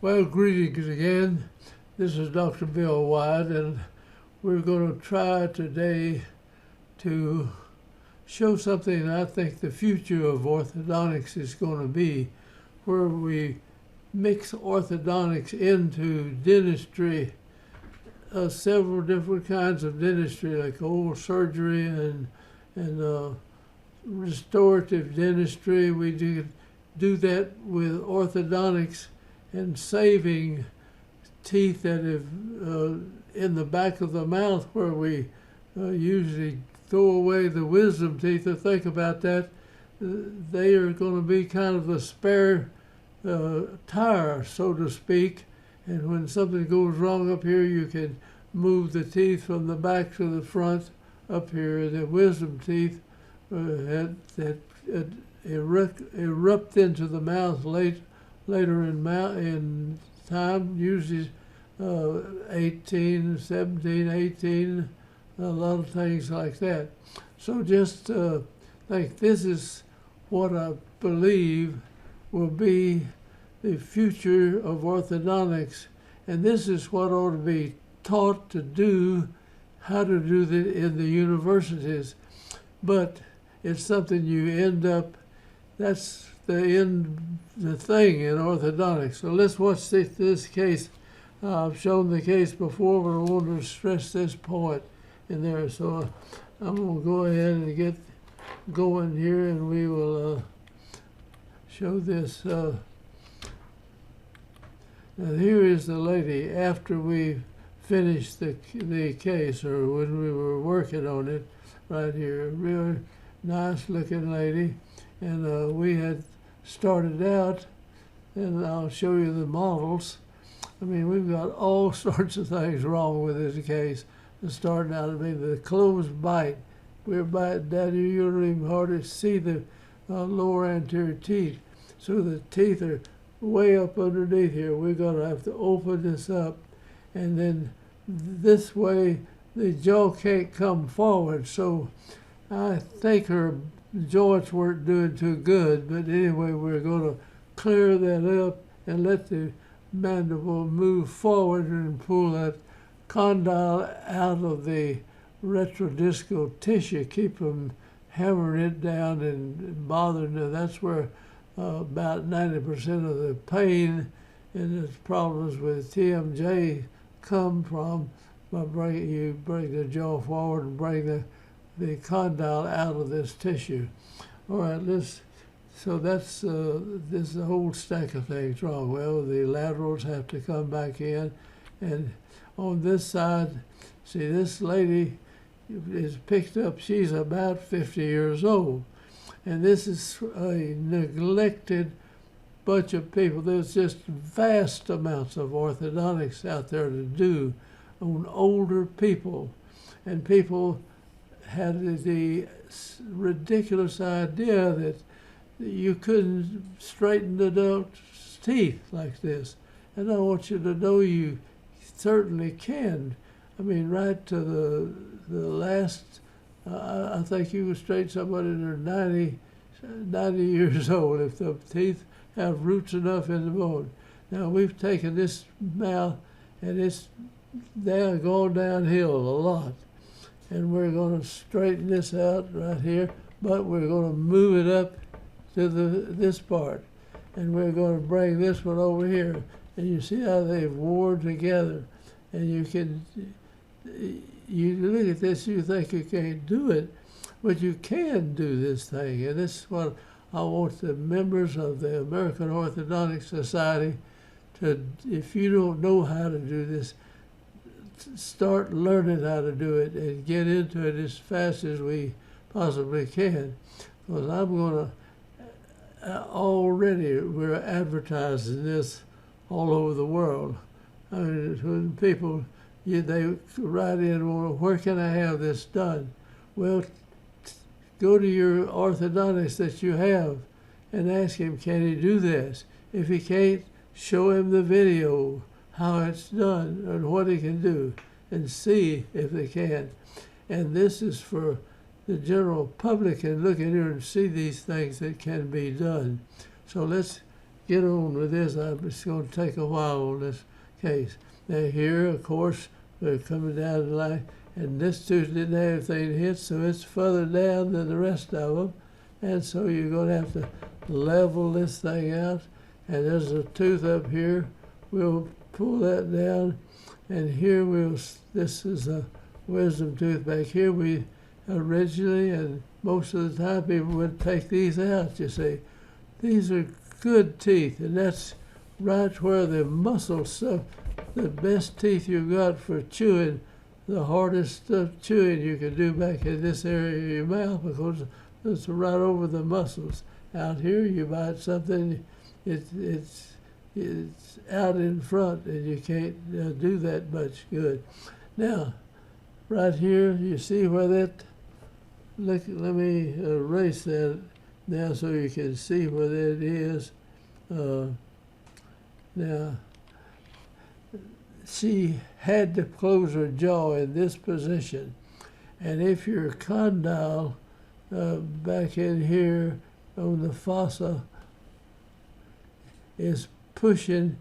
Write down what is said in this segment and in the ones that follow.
Well, greetings again. This is Dr. Bill Wyatt, and we're going to try today to show something I think the future of orthodontics is going to be, where we mix orthodontics into dentistry, several different kinds of dentistry, like oral surgery and restorative dentistry. We do that with orthodontics and saving teeth that have in the back of the mouth, where we usually throw away the wisdom teeth. To think about that, they are going to be kind of a spare tire, so to speak. And when something goes wrong up here, you can move the teeth from the back to the front up here. The wisdom teeth that erupt into the mouth later in time, usually 18, 17, 18, a lot of things like that. So just think this is what I believe will be the future of orthodontics, and this is what ought to be taught to do, how to do that in the universities. But it's something you end up, that's the thing in orthodontics. So let's watch this case. I've shown the case before, but I want to stress this point in there. So I'm going to go ahead and get going here, and we will show this. Now here is the lady after we finished the case, or when we were working on it, right here. Real nice looking lady. And we had started out, and I'll show you the models. I mean, we've got all sorts of things wrong with this case. Starting out, I mean, the closed bite. We're biting down here, you don't even hardly see the lower anterior teeth. So the teeth are way up underneath here. We're going to have to open this up, and then this way the jaw can't come forward. So I think her joints weren't doing too good, but anyway, we're going to clear that up and let the mandible move forward and pull that condyle out of the retrodiscal tissue, keep them hammering it down and bothering it. That's where about 90% of the pain and the problems with TMJ come from. You bring the jaw forward and bring the condyle out of this tissue. All right, so that's this whole stack of things wrong. Well, the laterals have to come back in, and on this side, see, this lady is picked up. She's about 50 years old, and this is a neglected bunch of people. There's just vast amounts of orthodontics out there to do on older people, and people had the ridiculous idea that you couldn't straighten the adult's teeth like this. And I want you to know you certainly can. I mean, right to the last, I think you would straighten somebody in their 90 years old if the teeth have roots enough in the bone. Now, we've taken this mouth, and it's gone downhill a lot. And we're going to straighten this out right here, but we're going to move it up to this part. And we're going to bring this one over here. And you see how they've worn together. And you look at this, you think you can't do it, but you can do this thing. And this is what I want the members of the American Orthodontic Society to, if you don't know how to do this, start learning how to do it and get into it as fast as we possibly can. Because I'm going to, already we're advertising this all over the world. I mean, when people, they write in, well, where can I have this done? Well, go to your orthodontist that you have and ask him, can he do this? If he can't, show him the video, how it's done and what he can do, and see if they can. And this is for the general public, and look in here and see these things that can be done. So let's get on with this. It's going to take a while on this case. Now here, of course, they're coming down the line, and this tooth didn't have anything hit, so it's further down than the rest of them. And so you're going to have to level this thing out. And there's a tooth up here. We'll pull that down. And here this is a wisdom tooth back here. We originally, and most of the time, people would take these out, you see. These are good teeth, and that's right where the muscle stuff, the best teeth you've got for chewing, the hardest stuff chewing you can do back in this area of your mouth, because it's right over the muscles. Out here, you bite something, it's out in front, and you can't do that much good. Now, right here, you see where that, look, let me erase that now so you can see where that is. Now, she had to close her jaw in this position. And if your condyle back in here on the fossa is pushing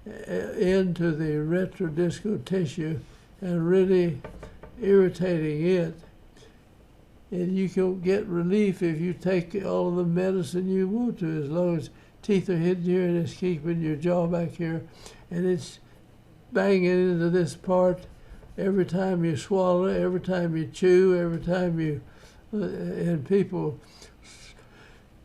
into the retrodiscal tissue and really irritating it, and you can get relief if you take all of the medicine you want to, as long as teeth are hidden here and it's keeping your jaw back here, and it's banging into this part every time you swallow, every time you chew, every time you, and people,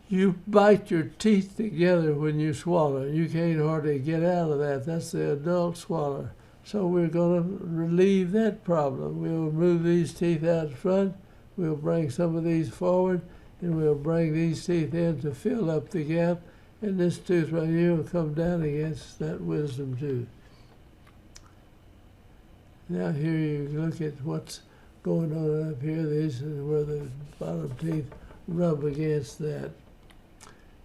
you bite your teeth together when you swallow. You can't hardly get out of that. That's the adult swallow. So we're going to relieve that problem. We'll move these teeth out front. We'll bring some of these forward, and we'll bring these teeth in to fill up the gap. And this tooth right here will come down against that wisdom tooth. Now here you look at what's going on up here. These are where the bottom teeth rub against that.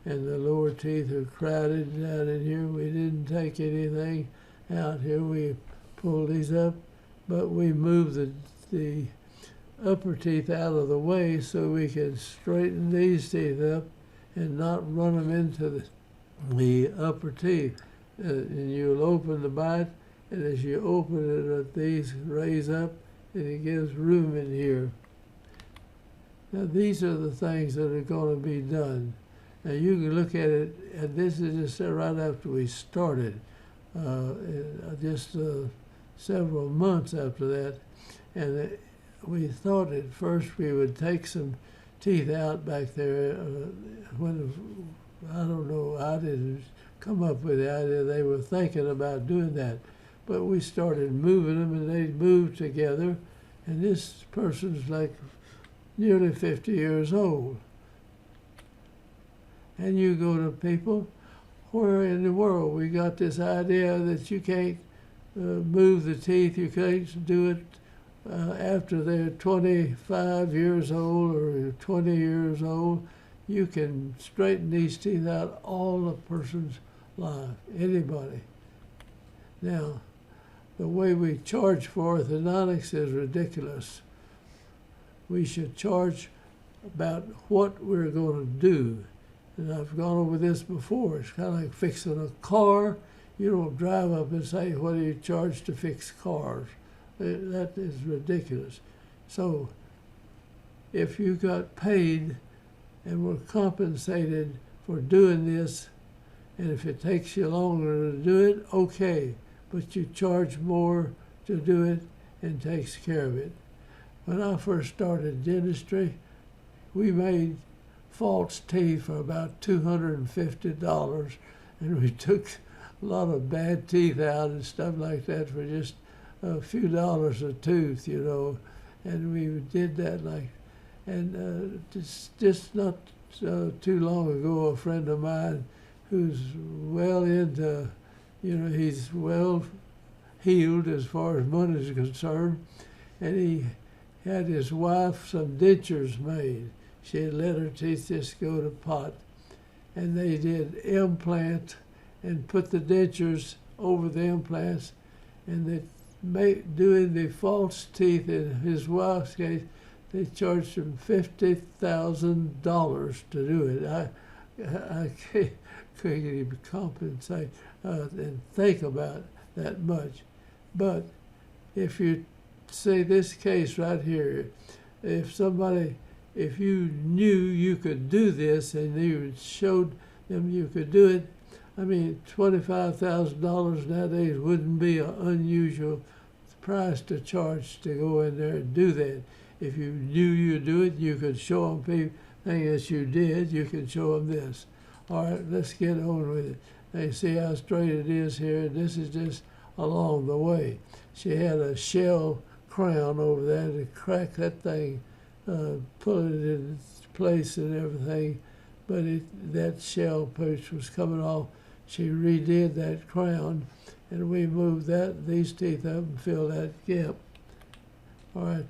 And the lower teeth are crowded down in here. We didn't take anything out here. We pulled these up, but we moved the upper teeth out of the way so we can straighten these teeth up and not run them into the upper teeth. And you'll open the bite, and as you open it, these raise up, and it gives room in here. Now these are the things that are going to be done. Now you can look at it, and this is just right after we started, just several months after that, and we thought at first we would take some teeth out back there. When I don't know, I didn't come up with the idea. They were thinking about doing that, but we started moving them, and they moved together. And this person's like nearly 50 years old. And you go to people, where in the world we got this idea that you can't move the teeth, you can't do it after they're 25 years old or 20 years old. You can straighten these teeth out all a person's life, anybody. Now, the way we charge for orthodontics is ridiculous. We should charge about what we're going to do. And I've gone over this before. It's kind of like fixing a car. You don't drive up and say, what do you charge to fix cars? That is ridiculous. So if you got paid and were compensated for doing this, and if it takes you longer to do it, okay, but you charge more to do it and takes care of it. When I first started dentistry, we made false teeth for about $250, and we took a lot of bad teeth out and stuff like that for just a few dollars a tooth, you know, and we did that just not too long ago, a friend of mine who's well into, you know, he's well healed as far as money is concerned, and he had his wife some dentures made. She had let her teeth just go to pot, and they did implant and put the dentures over the implants, and they doing the false teeth in his wife's case, they charged him $50,000 to do it. I couldn't even compensate and think about that much. But if you say this case right here, if you knew you could do this and you showed them you could do it, I mean, $25,000 nowadays wouldn't be an unusual price to charge to go in there and do that. If you knew you'd do it, you could show them people that you did. You could show them this. All right, let's get on with it. They see how straight it is here. This is just along the way. She had a shell crown over there to crack that thing, put it in place and everything, but that shell piece was coming off. She redid that crown, and we moved these teeth up and filled that gap. All right,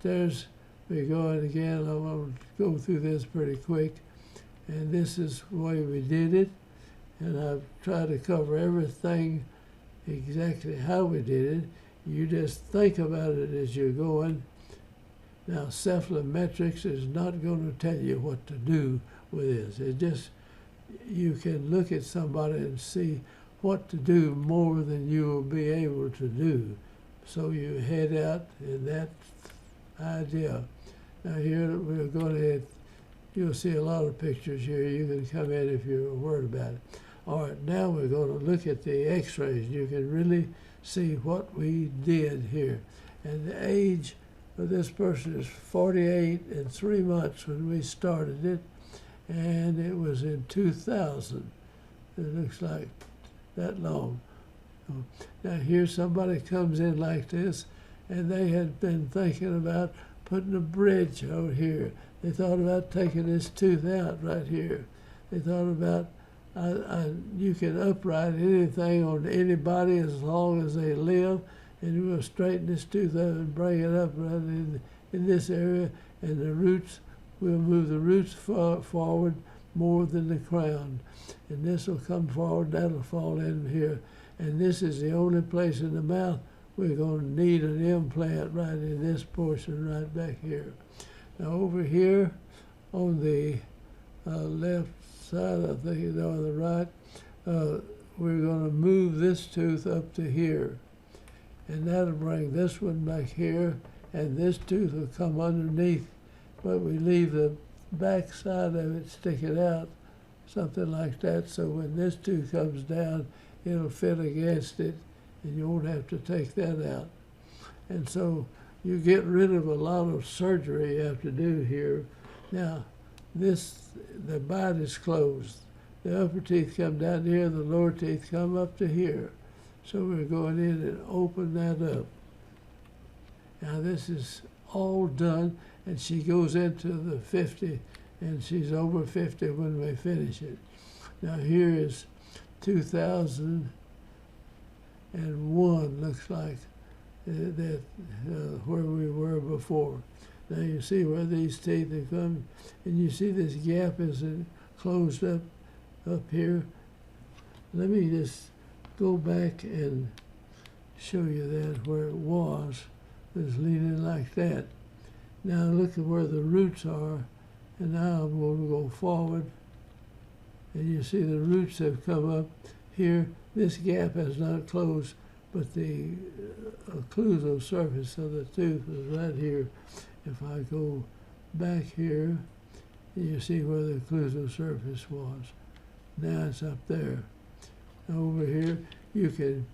we're going again. I'm going to go through this pretty quick, and this is the way we did it, and I've tried to cover everything exactly how we did it. You just think about it as you're going. Now, cephalometrics is not going to tell you what to do with this. It just, you can look at somebody and see what to do more than you will be able to do. So you head out in that idea. Now here we're going to, you'll see a lot of pictures here. You can come in if you're worried about it. All right, now we're going to look at the x-rays. You can really see what we did here. And the age of this person is 48 and 3 months when we started it, and it was in 2000. It looks like that long. Now here somebody comes in like this, and they had been thinking about putting a bridge over here. They thought about taking this tooth out right here. They thought about you can upright anything on anybody as long as they live, and we'll straighten this tooth up and bring it up right in this area, and the roots, we'll move the roots forward more than the crown, and this will come forward, that'll fall in here, and this is the only place in the mouth we're going to need an implant right in this portion right back here. Now over here on the left side, I think, or the right, we're going to move this tooth up to here, and that'll bring this one back here, and this tooth will come underneath, but we leave the back side of it sticking out, something like that, so when this tooth comes down, it'll fit against it, and you won't have to take that out. And so you get rid of a lot of surgery you have to do here. Now, the bite is closed. The upper teeth come down here, the lower teeth come up to here. So we're going in and open that up. Now this is all done, and she goes into the 50, and she's over 50 when we finish it. Now here is 2001, looks like, where we were before. Now you see where these teeth have come, and you see this gap is closed up here. Let me just go back and show you that where it was. It's leaning like that. Now look at where the roots are, and now I'm going to go forward, and you see the roots have come up here. This gap has not closed, but the occlusal surface of the tooth is right here. If I go back here, you see where the occlusal surface was. Now it's up there. Over here, you can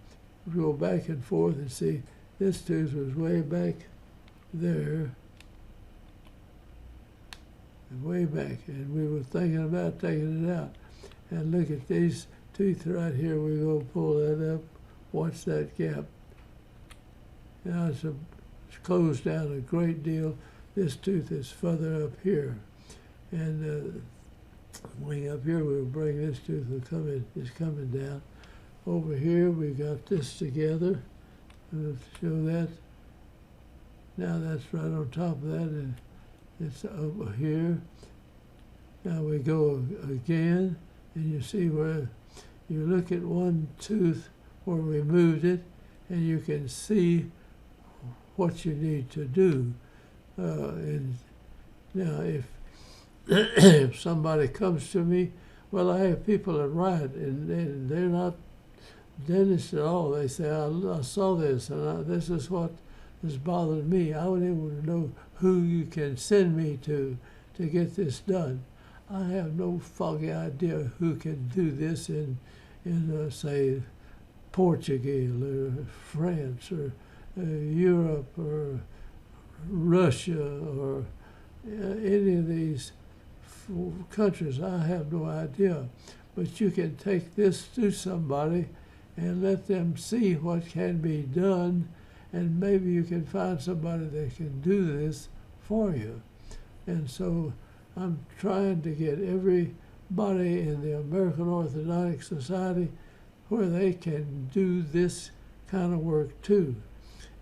go back and forth and see this tooth was way back there, and way back, and we were thinking about taking it out. And look at these teeth right here. We're going to pull that up. Watch that gap. Now it's closed down a great deal. This tooth is further up here, and way up here we'll bring this tooth is coming down. Over here we got this together. I'll show that. Now that's right on top of that, and it's over here. Now we go again, and you see where you look at one tooth where we moved it, and you can see what you need to do. And now if if somebody comes to me Well, I have people that write, and they're not dentists at all. They say, I saw this, and this is what is bothering me. I would want to know who you can send me to get this done. I have no foggy idea who can do this in say, Portugal or France or Europe or Russia or any of these countries. I have no idea. But you can take this to somebody and let them see what can be done, and maybe you can find somebody that can do this for you. And so I'm trying to get everybody in the American Orthodontic Society where they can do this kind of work too.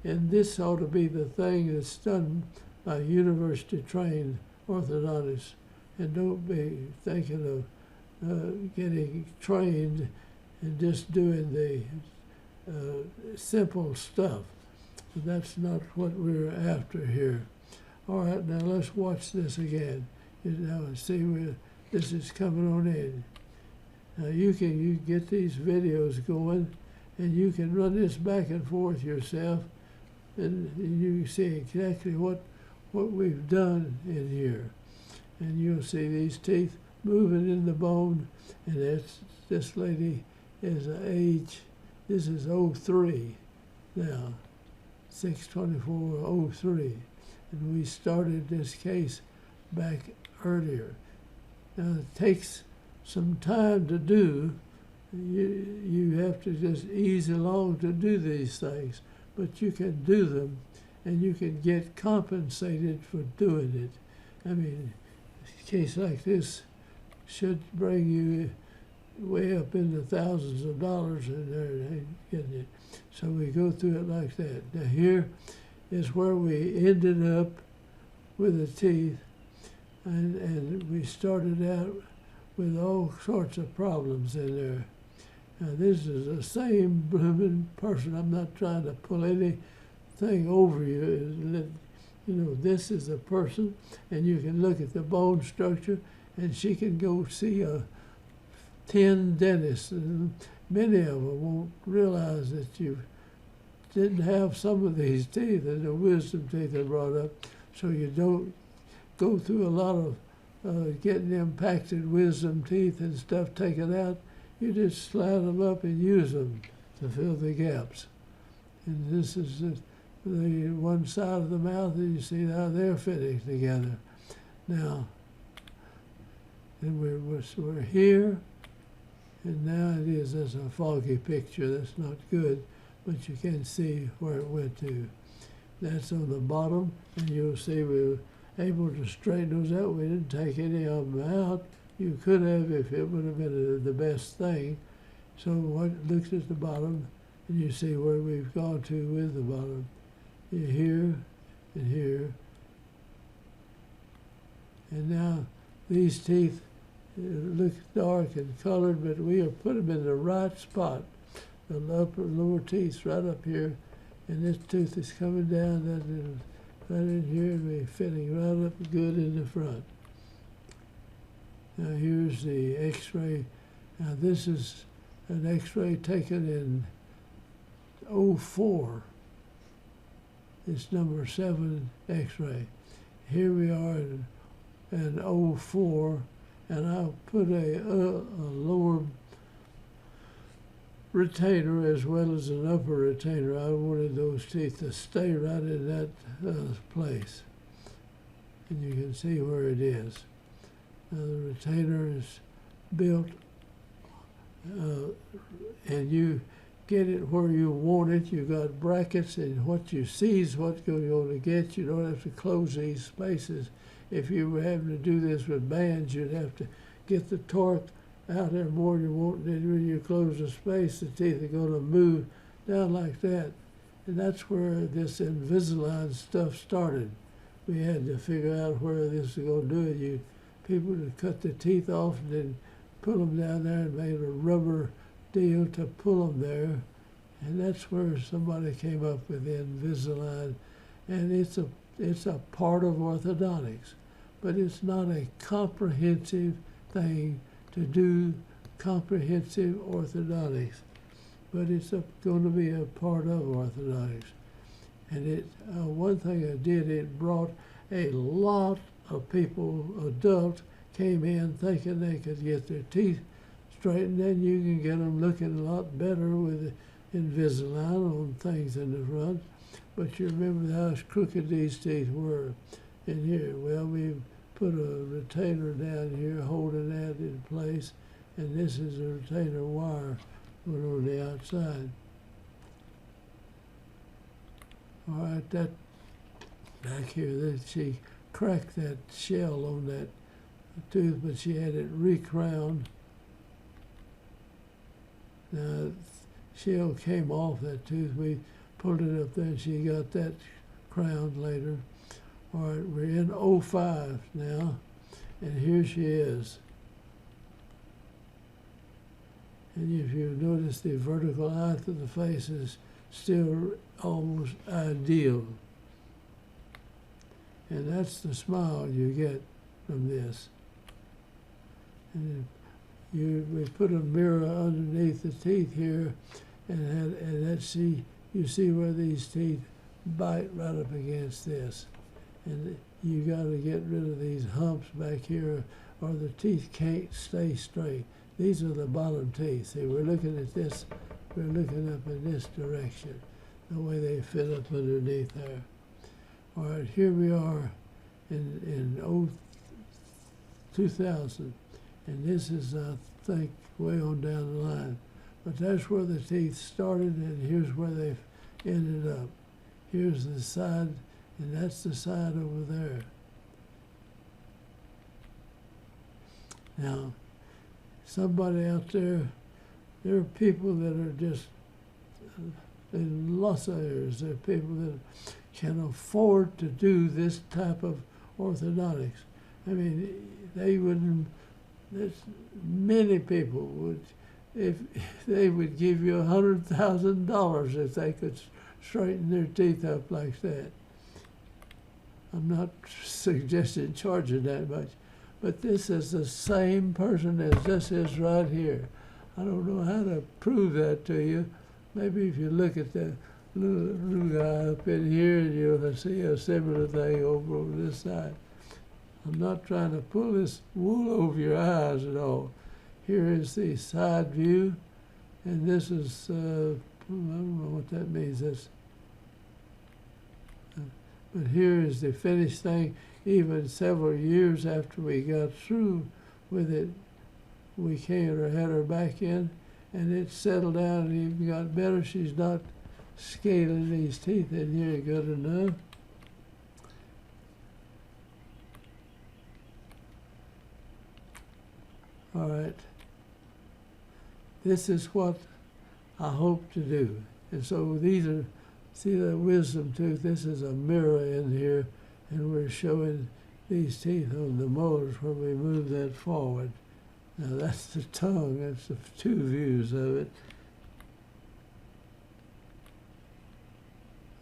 And this ought to be the thing that's done by university-trained orthodontists. And don't be thinking of getting trained and just doing the simple stuff. That's not what we're after here. All right, now let's watch this again. Now see where this is coming on in. Now you can get these videos going, and you can run this back and forth yourself, and you can see exactly what we've done in here. And you'll see these teeth moving in the bone, and this lady is age, this is 03 now, 6/24/03, and we started this case back earlier. Now it takes some time to do. You have to just ease along to do these things, but you can do them, and you can get compensated for doing it. I mean, a case like this should bring you way up into thousands of dollars in there, getting it. So we go through it like that. Now here is where we ended up with the teeth, and we started out with all sorts of problems in there. Now this is the same blooming person. I'm not trying to pull anything over you. You know, this is a person, and you can look at the bone structure, and she can go see 10 dentists, and many of them won't realize that you didn't have some of these teeth, and the wisdom teeth are brought up, so you don't go through a lot of getting impacted wisdom teeth and stuff taken out. You just slide them up and use them to fill the gaps. And this is the one side of the mouth, and you see how they're fitting together. Now, and we're here, and now it is. That's a foggy picture. That's not good, but you can see where it went to. That's on the bottom, and you'll see we're able to straighten those out. We didn't take any of them out. You could have if it would have been the best thing. So what looks at the bottom, and you see where we've gone to with the bottom. Here and here. And now these teeth look dark and colored, but we have put them in the right spot. The upper lower teeth right up here, and this tooth is coming down right in here, and we're fitting right up good in the front. Now here's the x-ray. Now this is an x-ray taken in '04. It's number 7 x-ray. Here we are in '04, and I'll put a lower retainer as well as an upper retainer. I wanted those teeth to stay right in that place. And you can see where it is. Now the retainer is built, and you get it where you want it. You got brackets, and what you see is what you're going to get. You don't have to close these spaces. If you were having to do this with bands, you'd have to get the torque out there more than you want. Then when you close the space, the teeth are going to move down like that. And that's where this Invisalign stuff started. We had to figure out where this is going to do it. People would cut the teeth off and then put them down there and made a rubber deal to pull them there. And that's where somebody came up with the Invisalign. And it's a part of orthodontics, but it's not a comprehensive thing to do comprehensive orthodontics, but it's going to be a part of orthodontics. And one thing it did, it brought a lot of people, adults, came in thinking they could get their teeth straightened, and you can get them looking a lot better with Invisalign on things in the front. But you remember how crooked these teeth were in here. Well, we put a retainer down here holding that in place, and this is a retainer wire going on the outside. All right, that back here, she cracked that shell on that tooth, but she had it recrowned. Now, shell came off that tooth. We pulled it up there, and she got that crowned later. All right, we're in 05 now, and here she is. And if you notice, the vertical height of the face is still almost ideal. And that's the smile you get from this. And we put a mirror underneath the teeth here, and you see where these teeth bite right up against this. And you got to get rid of these humps back here, or the teeth can't stay straight. These are the bottom teeth. See, we're looking at this, we're looking up in this direction, the way they fit up underneath there. All right, here we are in 2000, and this is, I think, way on down the line. But that's where the teeth started, and here's where they've ended up. Here's the side, and that's the side over there. Now, somebody out there are people that are just in lots of areas. There are people that can afford to do this type of orthodontics. I mean, they wouldn't, many people would, if they would give you $100,000 if they could straighten their teeth up like that. I'm not suggesting charging that much, but this is the same person as this is right here. I don't know how to prove that to you. Maybe if you look at the little guy up in here, you'll see a similar thing over on this side. I'm not trying to pull this wool over your eyes at all. Here is the side view, and this is, I don't know what that means. But here is the finished thing. Even several years after we got through with it, we had her back in, and it settled down and even got better. She's not scaling these teeth in here good enough. All right. This is what I hope to do. And so these are, see that wisdom tooth? This is a mirror in here, and we're showing these teeth on the molars where we move that forward. Now that's the tongue, that's the two views of it.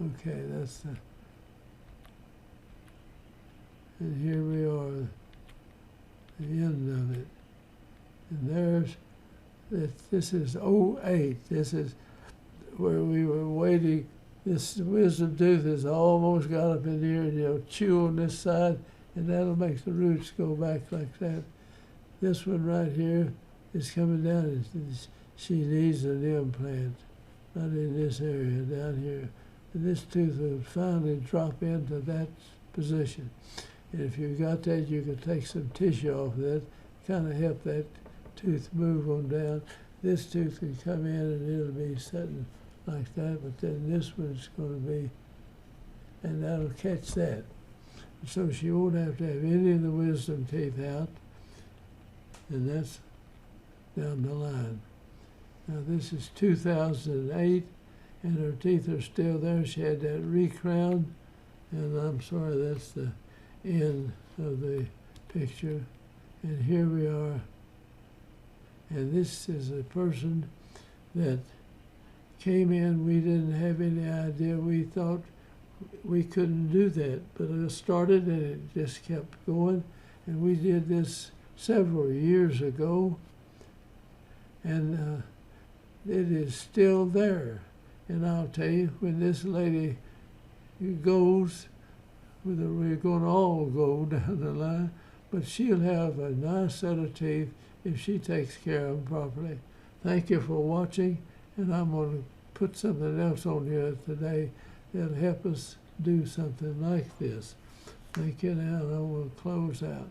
Okay, that's the, and here we are, the end of it. And this is 08. This is where we were waiting. This wisdom tooth has almost got up in here, and you'll chew on this side, and that'll make the roots go back like that. This one right here is coming down, and she needs an implant, not in this area, down here. And this tooth will finally drop into that position. And if you got that, you could take some tissue off that, kind of help that tooth move on down. This tooth can come in and it'll be sitting like that, but then this one's going to be, and that'll catch that. So she won't have to have any of the wisdom teeth out, and that's down the line. Now this is 2008, and her teeth are still there. She had that recrown, and I'm sorry, that's the end of the picture. And here we are. And this is a person that came in. We didn't have any idea. We thought we couldn't do that, but it started and it just kept going. And we did this several years ago, and it is still there. And I'll tell you, when this lady goes, we're going to all go down the line, but she'll have a nice set of teeth if she takes care of them properly. Thank you for watching, and I'm going to put something else on here today that'll help us do something like this. Thank you now, and I will close out.